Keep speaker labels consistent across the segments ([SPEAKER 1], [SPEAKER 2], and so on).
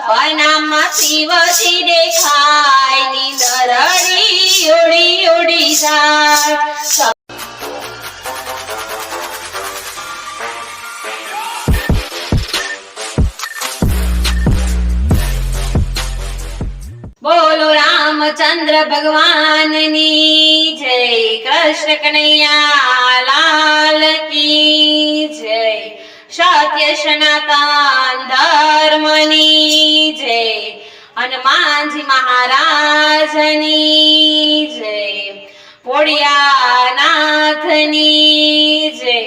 [SPEAKER 1] સપનામાં શિવજી દેખાય નીંદરડી ઉડી ઉડી જાય બોલો રામચંદ્ર ભગવાનની જય કૃષ્ણ કનૈયા લાલ કી જય સત્ય સનાતન ધર્મની જય હનુમાનજી મહારાજની જય ભોળિયાનાથની જય।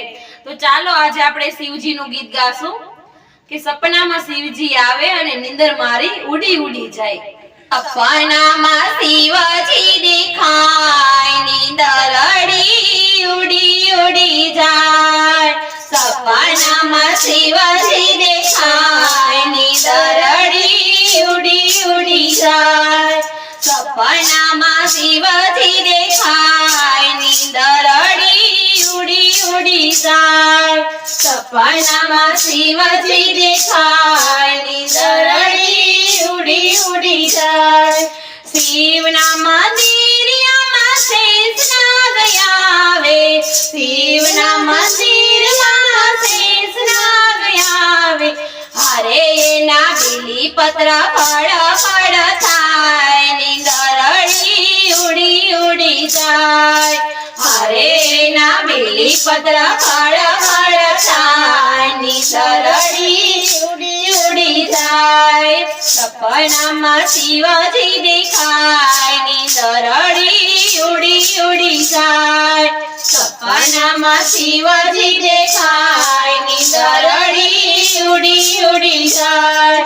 [SPEAKER 1] તો ચાલો આજે આપણે શિવજીનું ગીત ગાશું કે સપનામાં શિવજી આવે અને નીંદર મારી ઉડી ઉડી જાય। સપનામાં શિવજી દેખાય નીંદરડી ઉડી ઉડી જાય। સપનામાં શિવજી દેખાય નીંદરડી ઉડી ઉડી જાય। સપનામાં શિવજી દેખાય નીંદરડી ઉડી ઉડી જાય। સપનામાં શિવજી દેખાય નીંદરડી ઉડી ઉડી જાય। શિવના મંદિરમાં શેષનાગ આવે શિવના મંદિરમાં શેષનાગ આવે હરે એના બીલીપત્ર ફળ ફળ થાય નીંદરડી ઉડી ઉડી જાય। હરે એના બીલીપત્ર ફળ ફળ થાય નીંદરડી ઉડી ઉડી જાય। સપનામાં શિવજી દેખાય નીંદરડી ઉડી ઉડી જાય। સપનામાં શિવજી દેખાય નીંદરડી ઉડી ઉડી જાય।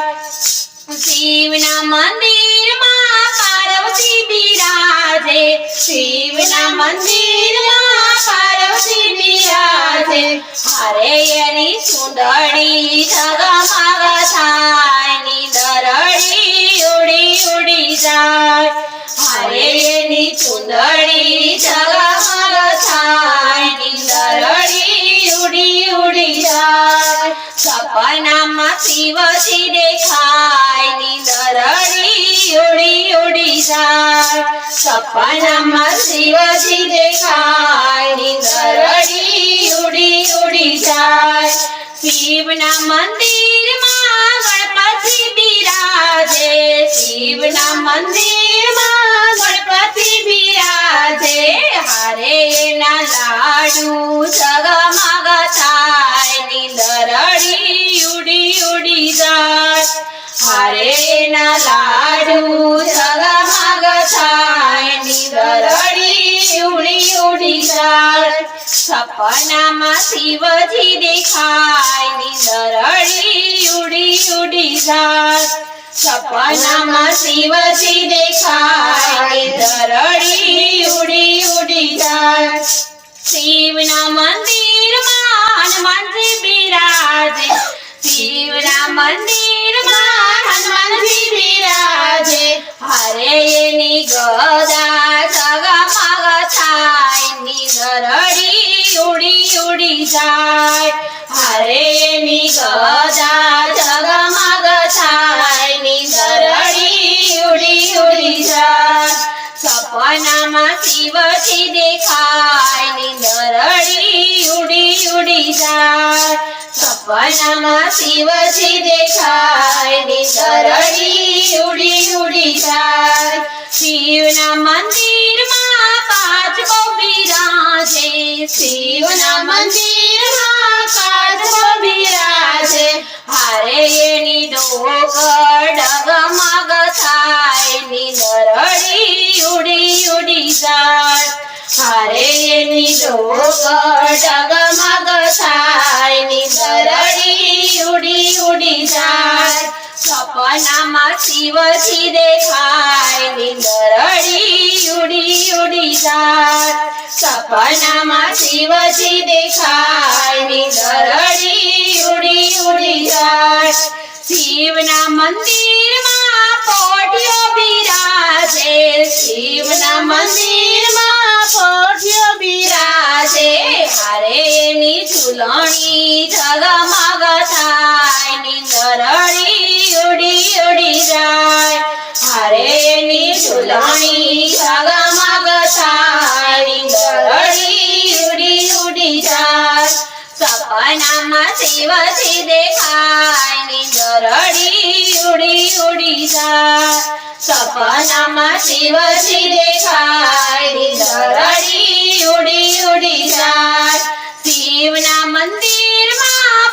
[SPEAKER 1] શિવના મંદિરમાં પાર્વતી બિરાજે શિવના મંદિરમાં પાર્વતી બિરાજે હરે એની સુંદરી જગમગ થાય નીંદરડી ઉડી ઉડી જાય। હરે એની સુંદરી જગમગ થાય નીંદરડી ઉડી ઉડી જાય। સપનામાં શિવજી દેખાય નીંદરડી ઉડી ઉડી જાય। સપનામાં શિવજી દેખાય નીંદરડી ઉડી ઉડી જાય। શિવના મંદિરમાં ગણપતિ બિરાજે શિવના મંદિરમાં ગણપતિ બિરાજે હરે એના લાડુ જગમગ થાય નીંદરડી ઉડી ઉડી જાય। હરે એના લાડુ જગમગ થાય નીંદરડી ઉડી ઉડી જાય। સપનામાં શિવજી દેખાય નીંદરડી ઉડી ઉડી જાય। સપનામાં શિવજી દેખાય નીંદરડી ઉડી ઉડી જાય। શિવના મંદિરમાં હનુમાનજી બિરાજે શિવના મંદિરમાં હનુમાનજી બિરાજે હરે એની ગદા જગમગ થાય નીંદરડી ઉડી ઉડી જાય। હરે એની ગદા જગમગ થાય નીંદરડી ઉડી ઉડી જાય। સપનામાં શિવજી દેખાય નીંદરડી ઉડી ઉડી જાય। સપનામાં શિવજી દેખાય નીંદરડી ઉડી ઉડી જાય। શિવના મંદિરમાં કાચબો બિરાજે શિવના મંદિરમાં કાચબો બિરાજે હરે એની ડોક ડગમગ થાય નીંદરડી ઉડી ઉડી જાય। હરે એની ડોક ડગમગ થાય નીંદરડી ઉડી ઉડી જાય। સપનામાં શિવજી દેખાય નીંદરડી ઉડી ઉડી જાય। સપનામાં શિવજી દેખાય નીંદરડી ઉડી ઉડી જાય। શિવના મંદિરમાં પોઢિયો બિરાજે શિવના મંદિરમાં પોઢિયો બિરાજે હરે એની ઝૂલણી જગમગ થાય નીંદરડી ઉડી ઉડી ફૂલણી જગમગ થાય નીંદરડી ઉડી ઉડી જાય સપનામાં શિવજી દેખાય નીંદરડી ઉડી ઉડી જાય સપનામાં શિવજી દેખાય નીંદરડી ઉડી ઉડી જાય શિવના મંદિરમાં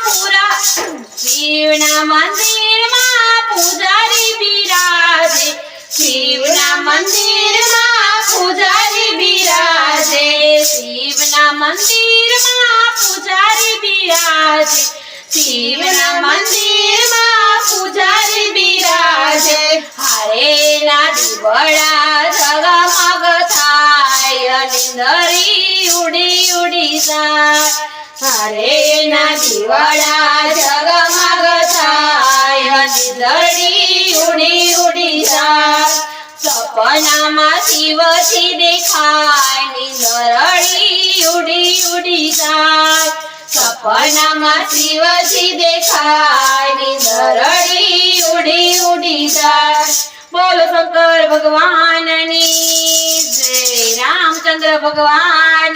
[SPEAKER 1] પૂજારી બિરાજે શિવના મંદિરમાં પૂજારી બિરાજે શિવના મંદિરમાં પૂજારી બિરાજે શિવના મંદિરમાં પૂજારી બિરાજે હારે ના દીવડા જગમગ થાય નીંદરી ઉડી ઉડી જાય હારે ના દીવડા જગમગ થાય નીંદરી ઉડી ઉડી જાય સપનામાં શિવજી દેખાય નીંદરડી ઉડી ઉડી જાય સપનામાં શિવજી દેખાય નીંદરડી ઉડી ઉડી જાય બોલો શંકર ભગવાનની જય રામચંદ્ર ભગવાન